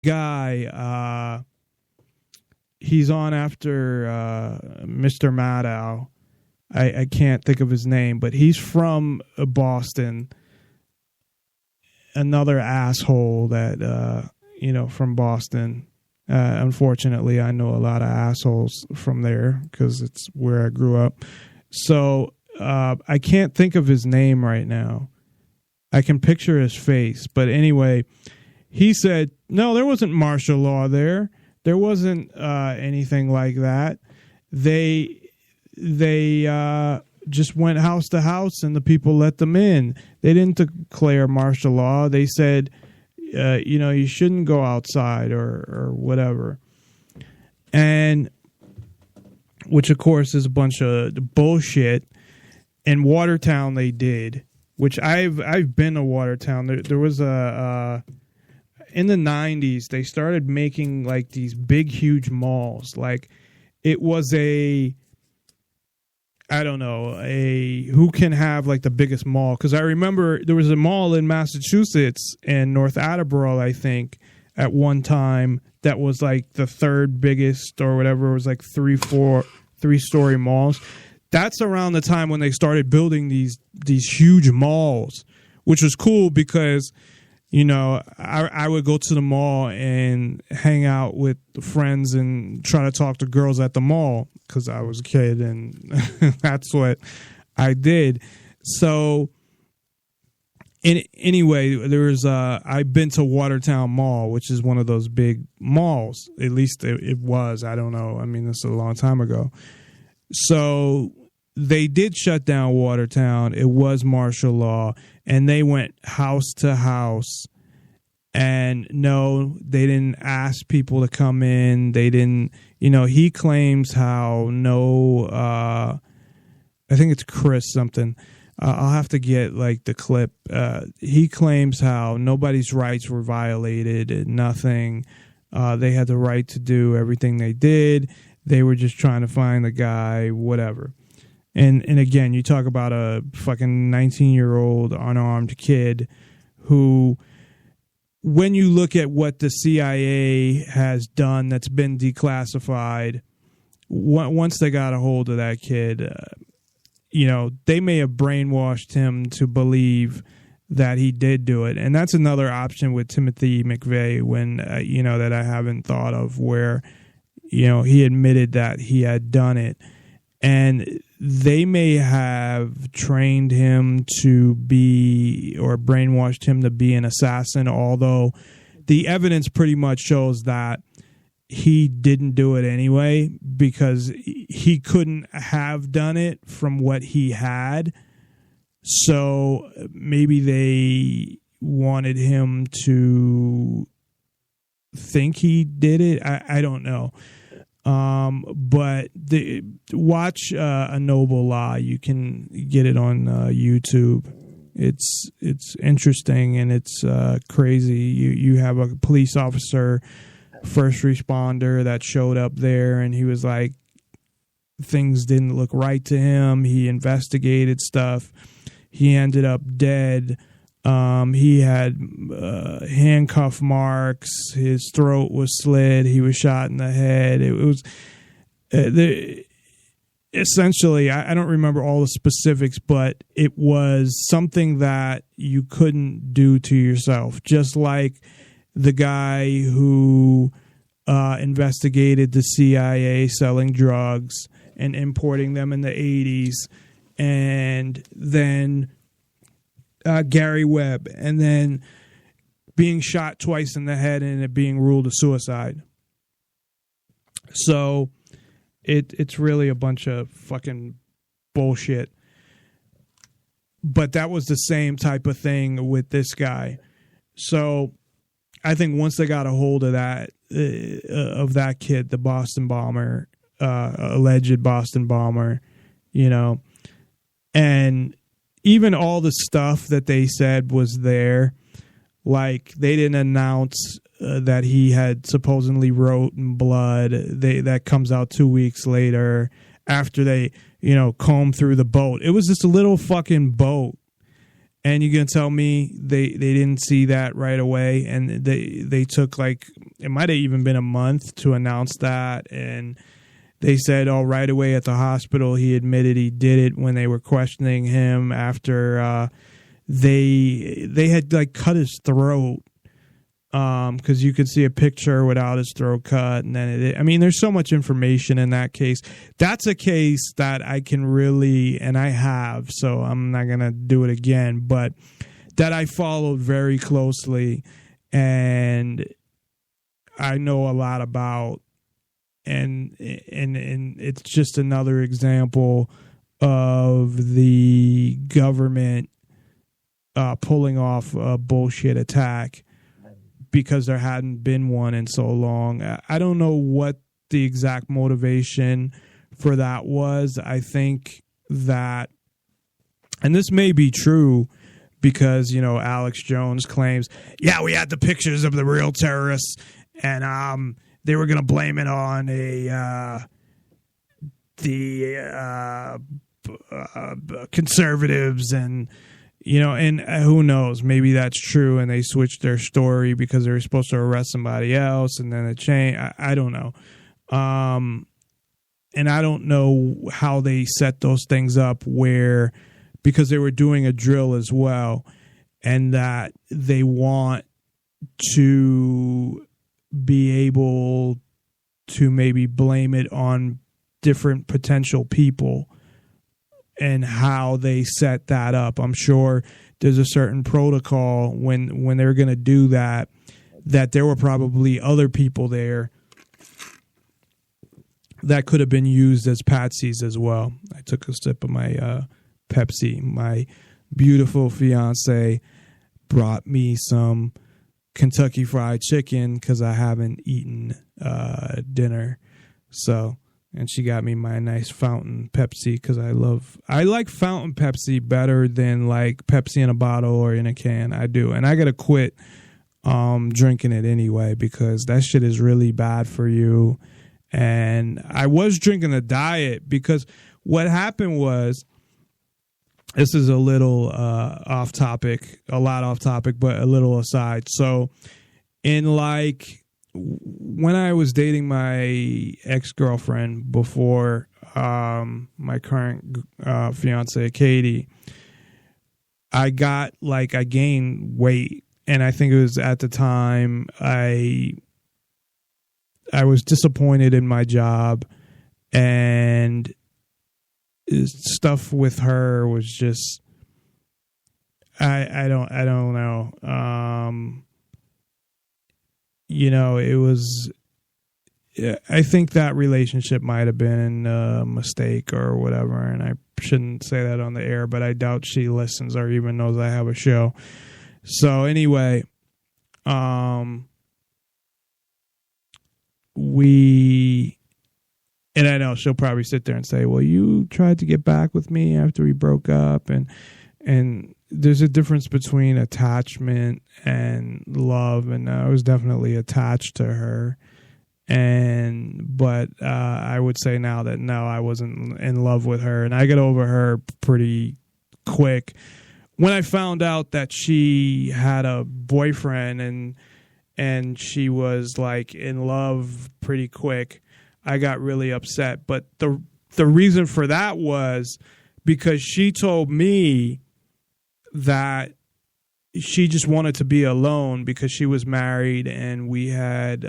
guy, he's on after Mr. Maddow. I can't think of his name, but he's from Boston. Another asshole that, from Boston. Unfortunately, I know a lot of assholes from there because it's where I grew up. So I can't think of his name right now. I can picture his face. But anyway, he said, no, there wasn't martial law there. There wasn't anything like that. They just went house to house and the people let them in. They didn't declare martial law. They said, you shouldn't go outside or whatever. And which, of course, is a bunch of bullshit. In Watertown, they did, which I've been to Watertown. There was in the 90s, they started making like these big, huge malls. Like it was who can have like the biggest mall? Because I remember there was a mall in Massachusetts in North Attleboro, I think, at one time that was like the third biggest or whatever. It was like 3-story malls. That's around the time when they started building these huge malls, which was cool because, I would go to the mall and hang out with friends and try to talk to girls at the mall because I was a kid and that's what I did. So anyway, I've been to Watertown Mall, which is one of those big malls. At least it was. I don't know. I mean, this is a long time ago. So they did shut down Watertown. It was martial law, and they went house to house. And no, they didn't ask people to come in. They didn't, he claims how I think it's Chris something. I'll have to get like the clip. He claims how nobody's rights were violated and nothing. They had the right to do everything they did. They were just trying to find the guy, whatever. And again, you talk about a fucking 19-year-old unarmed kid who, when you look at what the CIA has done that's been declassified, once they got a hold of that kid, they may have brainwashed him to believe that he did do it. And that's another option with Timothy McVeigh when, that I haven't thought of, where, he admitted that he had done it. And they may have trained him to be, or brainwashed him to be, an assassin, although the evidence pretty much shows that he didn't do it anyway because he couldn't have done it from what he had. So maybe they wanted him to think he did it. I don't know. But watch A Noble Lie. You can get it on YouTube. It's interesting and it's crazy. You have a police officer, first responder, that showed up there, and he was like, things didn't look right to him. He investigated stuff. He ended up dead. He had handcuff marks. His throat was slit. He was shot in the head. It was essentially, I don't remember all the specifics, but it was something that you couldn't do to yourself. Just like the guy who investigated the CIA selling drugs and importing them in the 80s, and then Gary Webb, and then being shot twice in the head and it being ruled a suicide. So it's really a bunch of fucking bullshit. But that was the same type of thing with this guy. So I think once they got a hold of that kid, the Boston bomber, alleged Boston bomber, and even all the stuff that they said was there, like they didn't announce that he had supposedly wrote in blood. That comes out 2 weeks later after they, combed through the boat. It was just a little fucking boat. And you're going to tell me they didn't see that right away, and they took, like, it might have even been a month to announce that, and they said, oh, right away at the hospital he admitted he did it when they were questioning him after they had, like, cut his throat, because you could see a picture without his throat cut, and then I mean, there's so much information in that case. That's a case that I can really, and I have, so I'm not gonna do it again, but that I followed very closely, and I know a lot about, and it's just another example of the government pulling off a bullshit attack, because there hadn't been one in so long. I don't know what the exact motivation for that was. I think that, and this may be true, because, you know, Alex Jones claims, yeah, we had the pictures of the real terrorists, and they were going to blame it on the conservatives, and you know, and who knows? Maybe that's true, and they switched their story because they were supposed to arrest somebody else, and then it changed. I don't know. And I don't know how they set those things up, where, because they were doing a drill as well, and that they want to be able to maybe blame it on different potential people, and how they set that up. I'm sure there's a certain protocol when they're going to do that there were probably other people there that could have been used as patsies as well. I took a sip of my Pepsi. My beautiful fiance brought me some Kentucky Fried Chicken because I haven't eaten dinner. So, and she got me my nice fountain Pepsi, because I like fountain Pepsi better than like Pepsi in a bottle or in a can. I do. And I got to quit drinking it anyway, because that shit is really bad for you. And I was drinking a diet, because what happened was, this is a little off topic, a lot off topic, but a little aside. So in like, when I was dating my ex-girlfriend before my current fiance, Katie, I gained weight. And I think it was at the time I was disappointed in my job, and stuff with her was just, I don't know. You know, it was, I think that relationship might have been a mistake or whatever, and I shouldn't say that on the air, but I doubt she listens or even knows I have a show. So anyway, and I know she'll probably sit there and say, well, you tried to get back with me after we broke up, and there's a difference between attachment and love, and I was definitely attached to her. But I would say now that no, I wasn't in love with her, and I got over her pretty quick. When I found out that she had a boyfriend and she was like in love pretty quick, I got really upset. But the reason for that was because she told me that she just wanted to be alone because she was married, and we had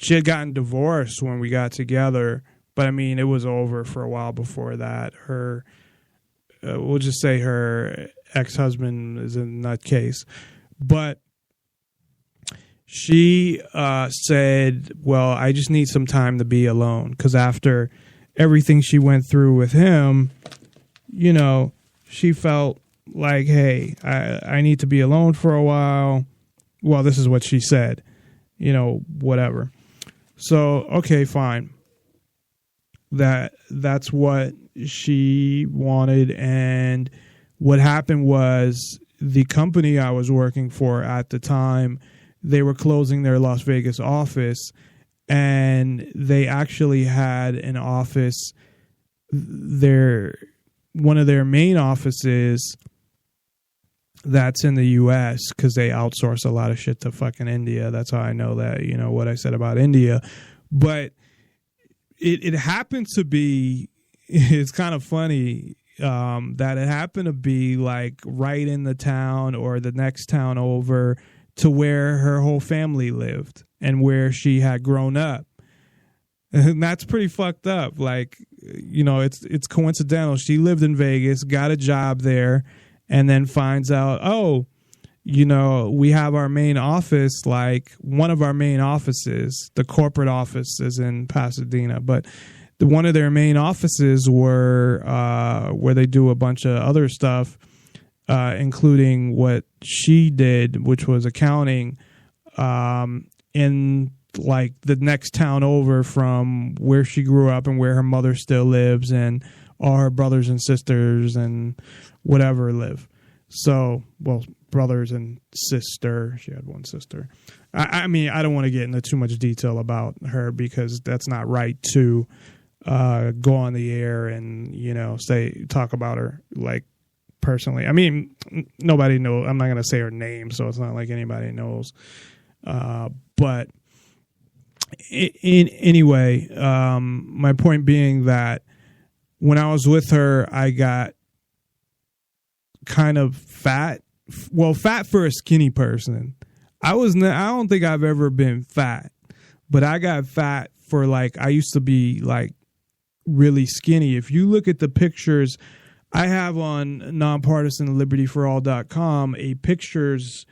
she had gotten divorced when we got together. But I mean, it was over for a while before that. Her we'll just say her ex-husband is a nutcase. But she said, well, I just need some time to be alone, because after everything she went through with him, you know, she felt like, hey, I need to be alone for a while. Well, this is what she said, you know, whatever. So, okay, fine. That's what she wanted. And what happened was, the company I was working for at the time, they were closing their Las Vegas office, and they actually had an office, one of their main offices that's in the U.S. because they outsource a lot of shit to fucking India. That's how I know that, what I said about India. But it happened to be, it's kind of funny that it happened to be like right in the town or the next town over to where her whole family lived and where she had grown up. And that's pretty fucked up. Like, it's coincidental. She lived in Vegas, got a job there, and then finds out, we have our main office, like one of our main offices, the corporate office is in Pasadena, but one of their main offices were where they do a bunch of other stuff, including what she did, which was accounting, in like the next town over from where she grew up and where her mother still lives and all her brothers and sisters and whatever live. So, well, brothers and sister. She had one sister. I mean, I don't want to get into too much detail about her because that's not right to go on the air and, talk about her like personally. I mean, nobody knows. I'm not going to say her name, so it's not like anybody knows. But anyway, my point being that when I was with her, I got kind of fat. Well, fat for a skinny person. I don't think I've ever been fat, but I got fat for I used to be like really skinny. If you look at the pictures I have on NonPartisanLIbertyForall.com, a pictures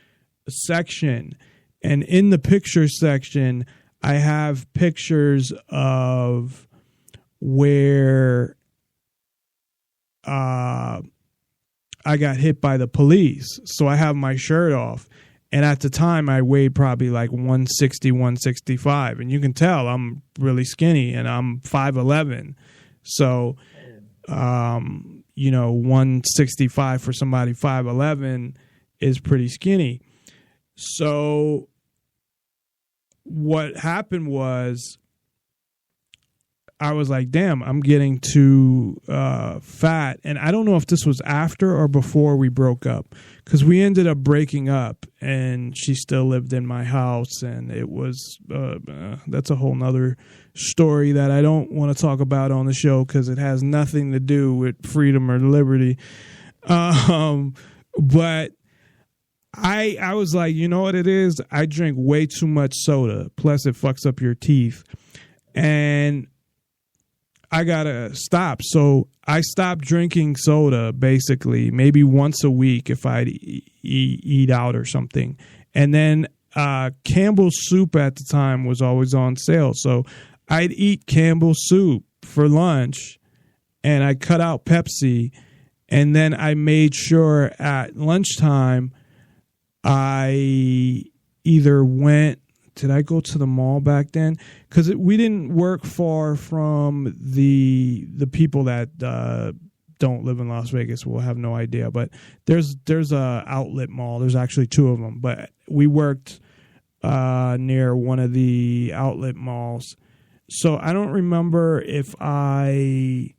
section, and in the pictures section, I have pictures of where I got hit by the police. So I have my shirt off. And at the time, I weighed probably like 160, 165. And you can tell I'm really skinny and I'm 5'11". So, 165 for somebody 5'11" is pretty skinny. So what happened was I was like, damn, I'm getting too fat. And I don't know if this was after or before we broke up, because we ended up breaking up and she still lived in my house. And it was that's a whole nother story that I don't want to talk about on the show because it has nothing to do with freedom or liberty. But I was like, you know what it is? I drink way too much soda. Plus it fucks up your teeth. And I gotta stop. So I stopped drinking soda basically maybe once a week if I'd eat out or something. And then Campbell's soup at the time was always on sale. So I'd eat Campbell's soup for lunch and I cut out Pepsi. And then I made sure at lunchtime I either went, did I go to the mall back then? Because we didn't work far from the people that don't live in Las Vegas will have no idea. But there's a outlet mall. There's actually two of them. But we worked near one of the outlet malls. So I don't remember if I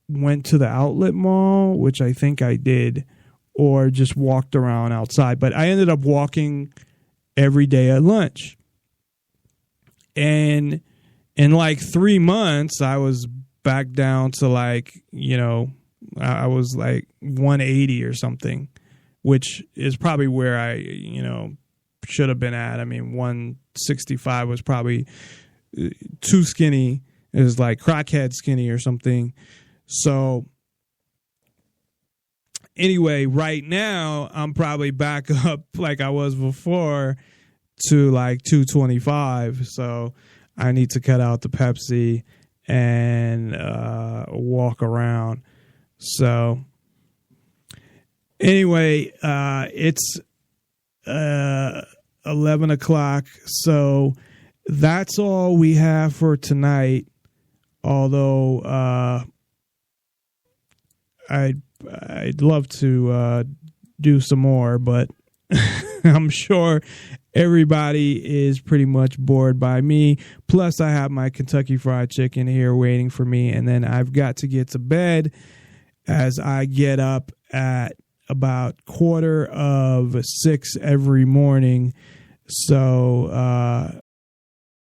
went to the outlet mall, which I think I did, or just walked around outside. But I ended up walking every day at lunch. And in like 3 months, I was back down to I was like 180 or something, which is probably where I, should have been at. I mean, 165 was probably too skinny. It was like crackhead skinny or something. So anyway, right now, I'm probably back up like I was before to like 225. So I need to cut out the Pepsi and walk around. So anyway, it's 11 o'clock. So that's all we have for tonight. Although I'd love to do some more, but I'm sure everybody is pretty much bored by me. Plus, I have my Kentucky Fried Chicken here waiting for me, and then I've got to get to bed as I get up at about 5:45 every morning. So